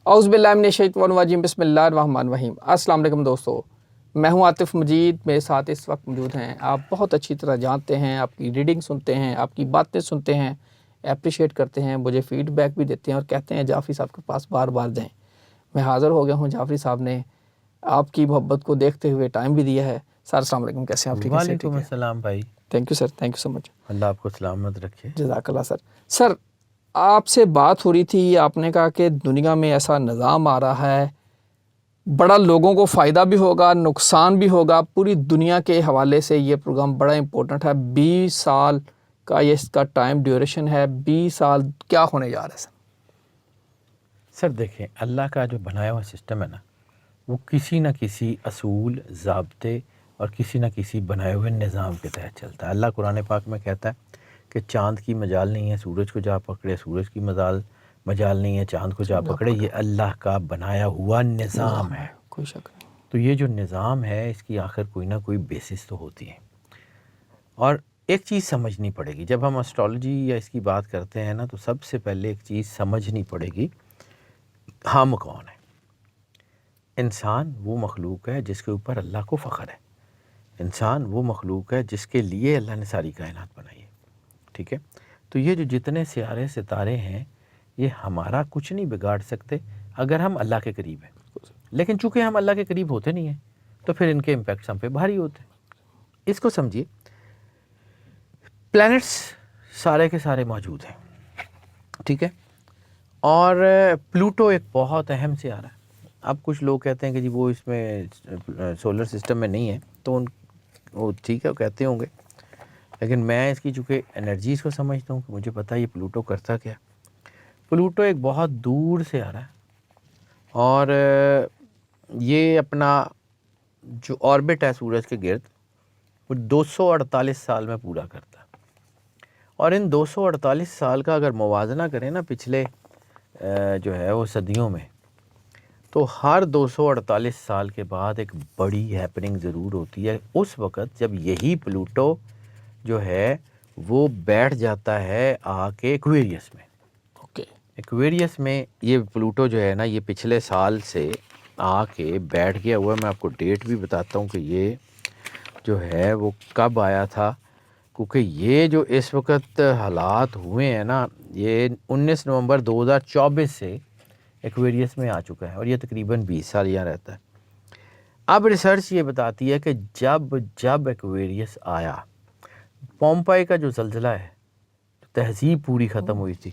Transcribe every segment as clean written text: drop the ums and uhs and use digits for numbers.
اعوذ باللہ من الشیطان الرجیم، بسم اللہ الرحمن الرحیم۔ السلام علیکم دوستو، میں ہوں عاطف مجید، میرے ساتھ اس وقت موجود ہیں۔ آپ بہت اچھی طرح جانتے ہیں، آپ کی ریڈنگ سنتے ہیں، آپ کی باتیں سنتے ہیں، اپریشیٹ کرتے ہیں، مجھے فیڈ بیک بھی دیتے ہیں اور کہتے ہیں جعفری صاحب کے پاس بار بار جائیں۔ میں حاضر ہو گیا ہوں، جعفری صاحب نے آپ کی محبت کو دیکھتے ہوئے ٹائم بھی دیا ہے۔ سر السلام علیکم، کیسے ہیں آپ؟ ٹھیک ہے؟ وعلیکم السلام بھائی، thank you sir, thank you so much. اللہ آپ کو سلامت رکھے۔ جزاک اللہ سر۔ سر آپ سے بات ہو رہی تھی، آپ نے کہا کہ دنیا میں ایسا نظام آ رہا ہے، بڑا لوگوں کو فائدہ بھی ہوگا، نقصان بھی ہوگا۔ پوری دنیا کے حوالے سے یہ پروگرام بڑا امپورٹنٹ ہے۔ 20 سال کا یہ اس کا ٹائم ڈیوریشن ہے۔ 20 سال کیا ہونے جا رہا ہے سر؟ سر دیکھیں، اللہ کا جو بنایا ہوا سسٹم ہے نا، وہ کسی نہ کسی اصول، ضابطے اور کسی نہ کسی بنائے ہوئے نظام کے تحت چلتا ہے۔ اللہ قرآن پاک میں کہتا ہے کہ چاند کی مجال نہیں ہے سورج کو جا پکڑے، سورج کی مجال نہیں ہے چاند کو جا پکڑے۔ یہ اللہ کا بنایا ہوا نظام ہے۔ کوئی شک نہیں۔ تو یہ جو نظام ہے، اس کی آخر کوئی نہ کوئی بیسس تو ہوتی ہے۔ اور ایک چیز سمجھنی پڑے گی، جب ہم اسٹرالوجی یا اس کی بات کرتے ہیں نا، تو سب سے پہلے ایک چیز سمجھنی پڑے گی، ہم کون ہیں؟ انسان وہ مخلوق ہے جس کے اوپر اللہ کو فخر ہے۔ انسان وہ مخلوق ہے جس کے لیے اللہ نے ساری کائنات بنائی ہے، ٹھیک ہے؟ تو یہ جو جتنے سیارے ستارے ہیں، یہ ہمارا کچھ نہیں بگاڑ سکتے اگر ہم اللہ کے قریب ہیں۔ لیکن چونکہ ہم اللہ کے قریب ہوتے نہیں ہیں، تو پھر ان کے امپیکٹس ہم پہ بھاری ہوتے ہیں۔ اس کو سمجھیے، پلانٹس سارے کے سارے موجود ہیں، ٹھیک ہے؟ اور پلوٹو ایک بہت اہم سیارہ ہے۔ اب کچھ لوگ کہتے ہیں کہ جی وہ اس میں سولر سسٹم میں نہیں ہے، تو وہ ٹھیک ہے، وہ کہتے ہوں گے، لیکن میں اس کی چونکہ انرجیز کو سمجھتا ہوں کہ مجھے پتہ ہے یہ پلوٹو کرتا کیا۔ پلوٹو ایک بہت دور سے آ رہا ہے، اور یہ اپنا جو آربٹ ہے سورج کے گرد، وہ 248 سال میں پورا کرتا ہے۔ اور ان 248 سال کا اگر موازنہ کریں نا پچھلے جو ہے وہ صدیوں میں، تو ہر 248 سال کے بعد ایک بڑی ہیپننگ ضرور ہوتی ہے، اس وقت جب یہی پلوٹو جو ہے وہ بیٹھ جاتا ہے آ کے ایکویریس میں۔ اوکے، ایکویریس میں یہ پلوٹو جو ہے نا، یہ پچھلے سال سے آ کے بیٹھ گیا ہوا ہے۔ میں آپ کو ڈیٹ بھی بتاتا ہوں کہ یہ جو ہے وہ کب آیا تھا، کیونکہ یہ جو اس وقت حالات ہوئے ہیں نا، یہ 19 نومبر 2024 سے ایکویریس میں آ چکا ہے، اور یہ تقریباً 20 سال یہاں رہتا ہے۔ اب ریسرچ یہ بتاتی ہے کہ جب ایکویریس آیا، پومپائی کا جو زلزلہ ہے، تہذیب پوری ختم ہوئی تھی،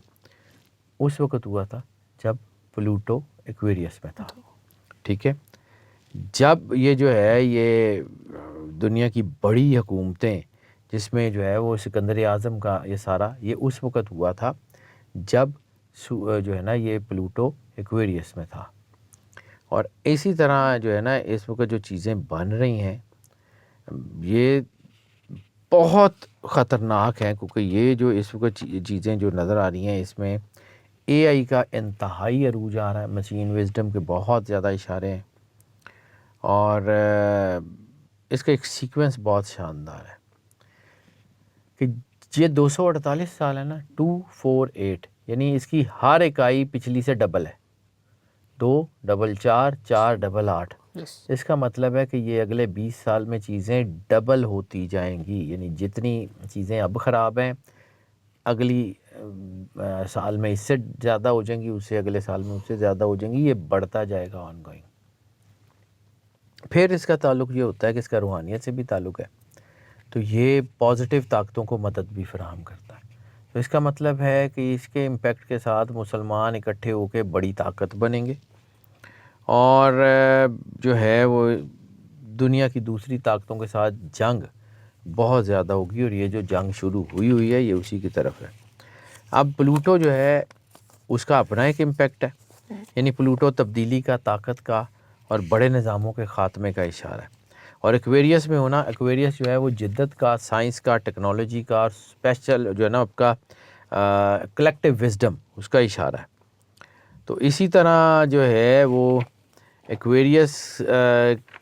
اس وقت ہوا تھا جب پلوٹو ایکویریس میں تھا، ٹھیک ہے؟ جب یہ جو ہے یہ دنیا کی بڑی حکومتیں، جس میں جو ہے وہ سکندر اعظم کا یہ سارا، یہ اس وقت ہوا تھا جب جو ہے نا یہ پلوٹو ایکویریس میں تھا۔ اور اسی طرح جو ہے نا اس وقت جو چیزیں بن رہی ہیں، یہ بہت خطرناک ہیں، کیونکہ یہ جو اس وقت چیزیں جو نظر آ رہی ہیں، اس میں اے آئی کا انتہائی عروج آ رہا ہے، مشین وزڈم کے بہت زیادہ اشارے ہیں، اور اس کا ایک سیکوینس بہت شاندار ہے کہ یہ 248 سال ہے نا، 248، یعنی اس کی ہر اکائی پچھلی سے ڈبل ہے، 2 ڈبل 4 4 ڈبل 8۔ اس کا مطلب ہے کہ یہ اگلے 20 سال میں چیزیں ڈبل ہوتی جائیں گی، یعنی جتنی چیزیں اب خراب ہیں، اگلی سال میں اس سے زیادہ ہو جائیں گی، اس سے اگلے سال میں اس سے زیادہ ہو جائیں گی، یہ بڑھتا جائے گا آن گوئنگ۔ پھر اس کا تعلق یہ ہوتا ہے کہ اس کا روحانیت سے بھی تعلق ہے، تو یہ پازیٹیو طاقتوں کو مدد بھی فراہم کرتا ہے۔ تو اس کا مطلب ہے کہ اس کے امپیکٹ کے ساتھ مسلمان اکٹھے ہو کے بڑی طاقت بنیں گے، اور جو ہے وہ دنیا کی دوسری طاقتوں کے ساتھ جنگ بہت زیادہ ہوگی، اور یہ جو جنگ شروع ہوئی ہے یہ اسی کی طرف ہے۔ اب پلوٹو جو ہے اس کا اپنا ایک امپیکٹ ہے، یعنی پلوٹو تبدیلی کا، طاقت کا اور بڑے نظاموں کے خاتمے کا اشارہ ہے۔ اور ایکویریس میں ہونا، ایکویریس جو ہے وہ جدت کا، سائنس کا، ٹیکنالوجی کا، اور اسپیشل جو ہے نا آپ کا کلیکٹیو وزڈم، اس کا اشارہ ہے۔ تو اسی طرح جو ہے وہ ایکویریس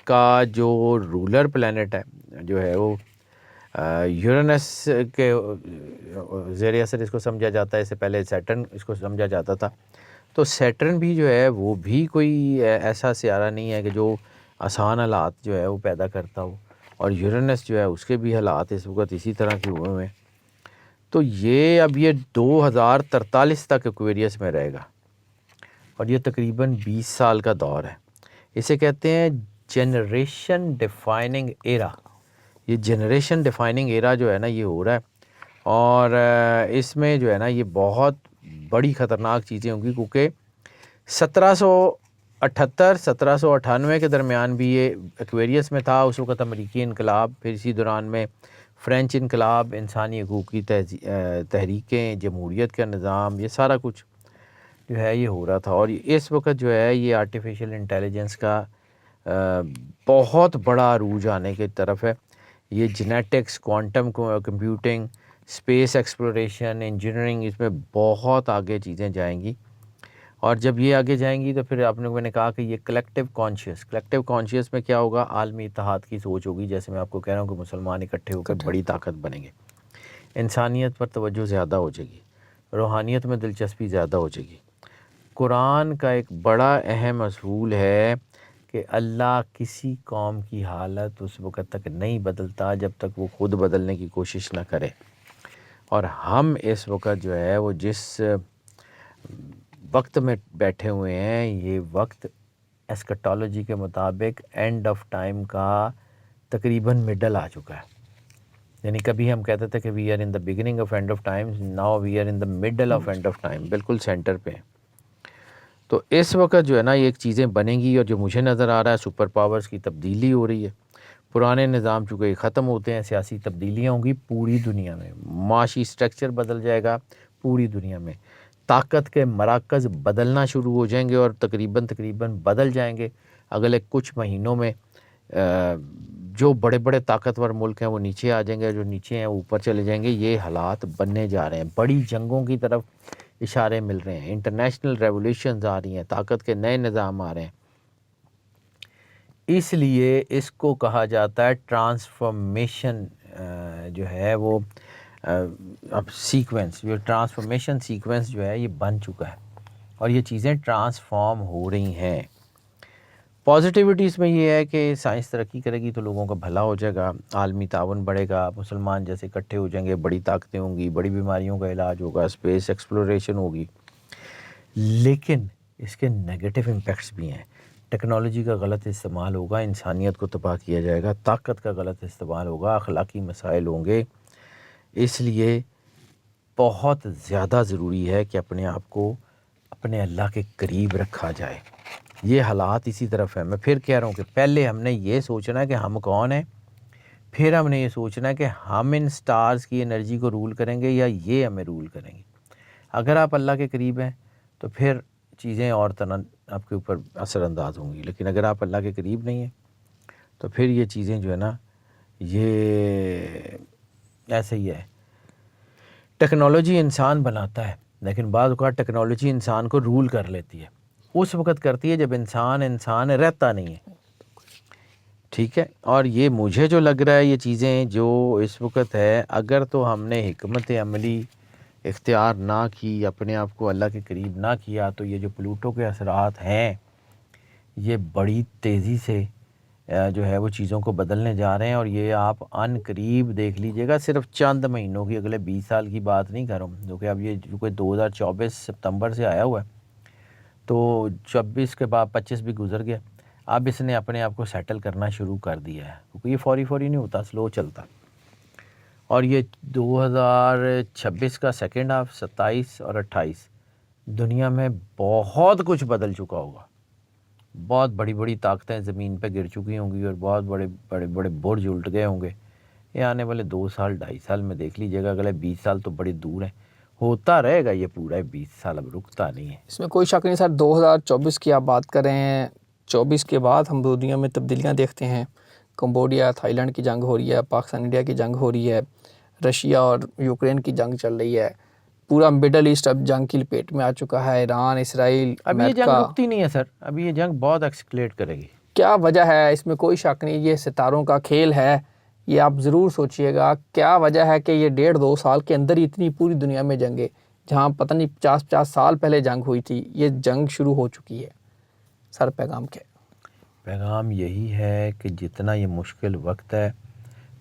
کا جو رولر پلینٹ ہے، جو ہے وہ یورینس کے زیر اثر اس کو سمجھا جاتا ہے، اس سے پہلے سیٹرن اس کو سمجھا جاتا تھا۔ تو سیٹرن بھی جو ہے وہ بھی کوئی ایسا سیارہ نہیں ہے کہ جو آسان حالات جو ہے وہ پیدا کرتا ہو، اور یورینس جو ہے اس کے بھی حالات اس وقت اسی طرح کے ہوئے ہیں. تو یہ اب یہ 2043 تک ایکویریس میں رہے گا، اور یہ تقریباً 20 سال کا دور ہے. اسے کہتے ہیں جنریشن ڈیفائننگ ایرا. یہ جنریشن ڈیفائننگ ایرا جو ہے نا یہ ہو رہا ہے، اور اس میں جو ہے نا یہ بہت بڑی خطرناک چیزیں ہوں گی، کیونکہ 1798 کے درمیان بھی یہ ایکویریس میں تھا. اس وقت امریکی انقلاب، پھر اسی دوران میں فرینچ انقلاب، انسانی حقوق کی تحریکیں، جمہوریت کا نظام، یہ سارا کچھ جو ہے یہ ہو رہا تھا. اور اس وقت جو ہے یہ آرٹیفیشل انٹیلیجنس کا بہت بڑا عروج آنے کی طرف ہے. یہ genetics, quantum computing, space exploration, engineering, اس میں بہت آگے چیزیں جائیں گی. اور جب یہ آگے جائیں گی تو پھر آپ نے میں نے کہا کہ یہ کلیکٹیو کانشیس میں کیا ہوگا؟ عالمی اتحاد کی سوچ ہوگی. جیسے میں آپ کو کہہ رہا ہوں کہ مسلمان اکٹھے ہو کر بڑی طاقت بنیں گے. انسانیت پر توجہ زیادہ ہو جائے گی، روحانیت میں دلچسپی زیادہ ہو جائے گی. قرآن کا ایک بڑا اہم اصول ہے کہ اللہ کسی قوم کی حالت اس وقت تک نہیں بدلتا جب تک وہ خود بدلنے کی کوشش نہ کرے. اور ہم اس وقت جو ہے وہ جس وقت میں بیٹھے ہوئے ہیں، یہ وقت ایسکٹالوجی کے مطابق اینڈ آف ٹائم کا تقریباً مڈل آ چکا ہے. یعنی کبھی ہم کہتے تھے کہ we are in the beginning of end of time, now we are in the middle of end of time, بالکل سینٹر پہ ہیں. تو اس وقت جو ہے نا یہ ایک چیزیں بنیں گی، اور جو مجھے نظر آ رہا ہے سپر پاورز کی تبدیلی ہو رہی ہے. پرانے نظام چونکہ ختم ہوتے ہیں، سیاسی تبدیلیاں ہوں گی پوری دنیا میں، معاشی سٹرکچر بدل جائے گا پوری دنیا میں، طاقت کے مراکز بدلنا شروع ہو جائیں گے، اور تقریباً بدل جائیں گے اگلے کچھ مہینوں میں. جو بڑے بڑے طاقتور ملک ہیں وہ نیچے آ جائیں گے، جو نیچے ہیں وہ اوپر چلے جائیں گے. یہ حالات بننے جا رہے ہیں، بڑی جنگوں کی طرف اشارے مل رہے ہیں، انٹرنیشنل ریولیوشنز آ رہی ہیں، طاقت کے نئے نظام آ رہے ہیں. اس لیے اس کو کہا جاتا ہے ٹرانسفارمیشن جو ہے وہ اب سیکوینس، جو ٹرانسفارمیشن سیکوینس جو ہے یہ بن چکا ہے، اور یہ چیزیں ٹرانسفارم ہو رہی ہیں. پازیٹیوٹی اس میں یہ ہے کہ سائنس ترقی کرے گی تو لوگوں کا بھلا ہو جائے گا، عالمی تعاون بڑھے گا، مسلمان جیسے اکٹھے ہو جائیں گے، بڑی طاقتیں ہوں گی، بڑی بیماریوں کا علاج ہوگا، اسپیس ایکسپلوریشن ہوگی. لیکن اس کے نیگیٹو امپیکٹس بھی ہیں. ٹیکنالوجی کا غلط استعمال ہوگا، انسانیت کو تباہ کیا جائے گا. طاقت کا غلط استعمال ہوگا، اخلاقی مسائل ہوں گے. اس لیے بہت زیادہ ضروری ہے کہ اپنے آپ کو اپنے اللہ کے قریب رکھا جائے. یہ حالات اسی طرف ہیں. میں پھر کہہ رہا ہوں کہ پہلے ہم نے یہ سوچنا ہے کہ ہم کون ہیں، پھر ہم نے یہ سوچنا ہے کہ ہم ان سٹارز کی انرجی کو رول کریں گے یا یہ ہمیں رول کریں گے. اگر آپ اللہ کے قریب ہیں تو پھر چیزیں اور طرح آپ کے اوپر اثر انداز ہوں گی، لیکن اگر آپ اللہ کے قریب نہیں ہیں تو پھر یہ چیزیں جو ہے نا یہ ایسے ہی ہے. ٹیکنالوجی انسان بناتا ہے، لیکن بعض اوقات ٹیکنالوجی انسان کو رول کر لیتی ہے. اس وقت کرتی ہے جب انسان رہتا نہیں ہے. ٹھیک ہے، اور یہ مجھے جو لگ رہا ہے یہ چیزیں جو اس وقت ہے، اگر تو ہم نے حکمت عملی اختیار نہ کی، اپنے آپ کو اللہ کے قریب نہ کیا، تو یہ جو پلوٹو کے اثرات ہیں یہ بڑی تیزی سے جو ہے وہ چیزوں کو بدلنے جا رہے ہیں. اور یہ آپ ان قریب دیکھ لیجئے گا، صرف چند مہینوں کی، اگلے 20 سال کی بات نہیں کر رہا ہوں، جو کہ اب یہ جو کہ 2024 ستمبر سے آیا ہوا ہے، تو 24 کے بعد 25 بھی گزر گیا. اب اس نے اپنے آپ کو سیٹل کرنا شروع کر دیا ہے، کیونکہ یہ فوری نہیں ہوتا، سلو چلتا. اور یہ 2026 کا سیکنڈ ہاف، 27 اور 28 دنیا میں بہت کچھ بدل چکا ہوگا. بہت بڑی طاقتیں زمین پہ گر چکی ہوں گی، اور بہت بڑے برج الٹ گئے ہوں گے. یہ آنے والے 2 سال 2.5 سال میں دیکھ لیجیے گا، اگلے 20 سال تو بڑی دور ہیں. ہوتا رہے گا یہ پورا 20 سال، اب رکتا نہیں ہے. اس میں کوئی شک نہیں سر. 2024 کی آپ بات کر رہے ہیں، 24 کے بعد ہم دنیا میں تبدیلیاں دیکھتے ہیں. کمبوڈیا تھائی لینڈ کی جنگ ہو رہی ہے، پاکستان انڈیا کی جنگ ہو رہی ہے، رشیا اور یوکرین کی جنگ چل رہی ہے. پورا مڈل ایسٹ اب جنگ کی لپیٹ میں آ چکا ہے. ایران، اسرائیل، اب یہ جنگ رکتی نہیں ہے سر، اب یہ جنگ بہت ایکسکلیٹ کرے گی. کیا وجہ ہے؟ اس میں کوئی شک نہیں یہ ستاروں کا کھیل ہے. یہ آپ ضرور سوچئے گا کیا وجہ ہے کہ یہ 1.5-2 سال کے اندر ہی اتنی پوری دنیا میں جنگیں. جہاں پتہ نہیں 50 سال پہلے جنگ ہوئی تھی، یہ جنگ شروع ہو چکی ہے. سر پیغام کیا ہے؟ پیغام یہی ہے کہ جتنا یہ مشکل وقت ہے،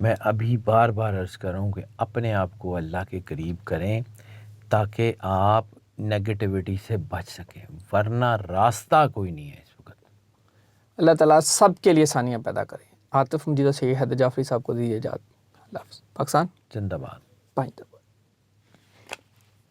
میں ابھی بار بار عرض کر رہا ہوں کہ اپنے آپ کو اللہ کے قریب کریں تاکہ آپ نگیٹیوٹی سے بچ سکیں، ورنہ راستہ کوئی نہیں ہے اس وقت. اللہ تعالیٰ سب کے لیے آسانیاں پیدا کرے. عاطف مجید اور سید حیدر جعفری صاحب کو دیجیے اجازت. اللہ حافظ. پاکستان زندہ باد. پائیں.